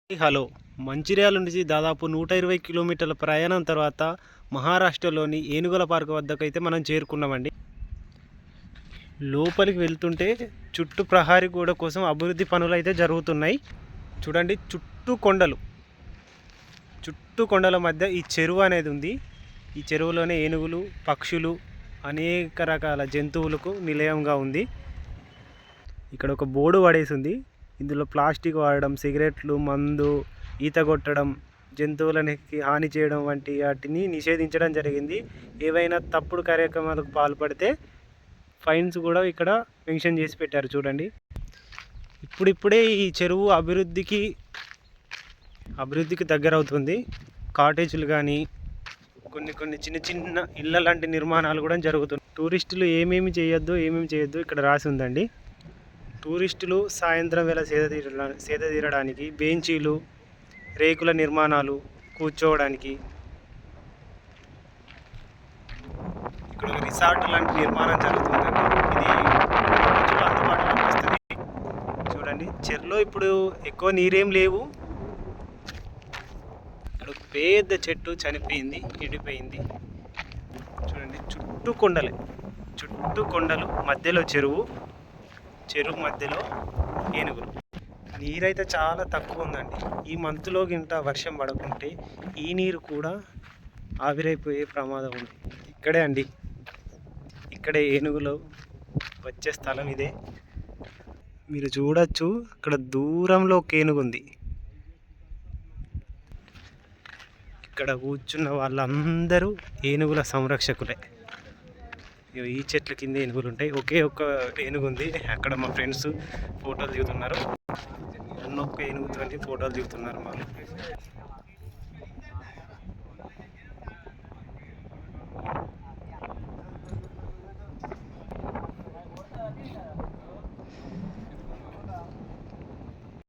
Hello. Mancherial నుంచి దాదాపు 120 కిలోమీటర్ల ప్రయాణం తర్వాత మహారాష్ట్రలోని ఏనుగుల పార్క్ వద్దకైతే మనం చేరుకున్నామండి. లోపలికి వెళ్తుంటే చుట్టూ ప్రహారీ గోడ కోసం అభివృద్ధి పనులు అయితే జరుగుతున్నాయి. చూడండి, చుట్టూ కొండల మధ్య ఈ చెరువు అనేది ఉంది. ఈ చెరువులోనే ఏనుగులు, పక్షులు, అనేక రకాల జంతువులకు నిలయంగా ఉంది. ఇక్కడ ఒక బోర్డు పడేసి ఉంది. ఇందులో ప్లాస్టిక్ వాడడం, సిగరెట్లు, మందు, ఈత కొట్టడం, జంతువులకి హాని చేయడం వంటి వాటిని నిషేధించడం జరిగింది. ఏవైనా తప్పుడు కార్యక్రమాలకు పాల్పడితే ఫైన్స్ కూడా ఇక్కడ మెన్షన్ చేసి పెట్టారు. చూడండి, ఇప్పుడిప్పుడే ఈ చెరువు అభివృద్ధికి దగ్గర అవుతుంది. కాటేజీలు కానీ కొన్ని చిన్న చిన్న ఇళ్ళ లాంటి నిర్మాణాలు కూడా జరుగుతున్నాయి. టూరిస్టులు ఏమేమి చేయొద్దు ఇక్కడ రాసి ఉందండి. టూరిస్టులు సాయంత్రం వేళ సేద తీరడానికి బెంచీలు, రేకుల నిర్మాణాలు, కూర్చోవడానికి ఇక్కడ ఒక రిసార్ట్ లాంటి నిర్మాణం జరుగుతుందండి. ఇది అందుబాటులోకి వస్తుంది. చూడండి, చెరువులో ఇప్పుడు ఎక్కువ నీరేం లేవు. ఇక్కడ ఒక పెద్ద చెట్టు చనిపోయింది, ఎండిపోయింది. చూడండి, చుట్టూ కొండలు, మధ్యలో చెరువు మధ్యలో ఏనుగులు. నీరైతే చాలా తక్కువ ఉందండి. ఈ మంత్లో గింట వర్షం పడకుంటే ఈ నీరు కూడా ఆవిరైపోయే ప్రమాదం ఉంది. ఇక్కడే ఏనుగులు వచ్చే స్థలం ఇదే. మీరు చూడొచ్చు, ఇక్కడ దూరంలో ఒక ఏనుగు ఉంది. ఇక్కడ కూర్చున్న వాళ్ళందరూ ఏనుగుల సంరక్షకులే. ఈ చెట్ల కింద ఏనుగులు ఉంటాయి. ఒకే ఒక్క ఏనుగు ఉంది. అక్కడ మా ఫ్రెండ్స్ ఫోటోలు దిగుతున్నారు. ఒక్క ఏనుగుతో ఫోటోలు దిగుతున్నారు.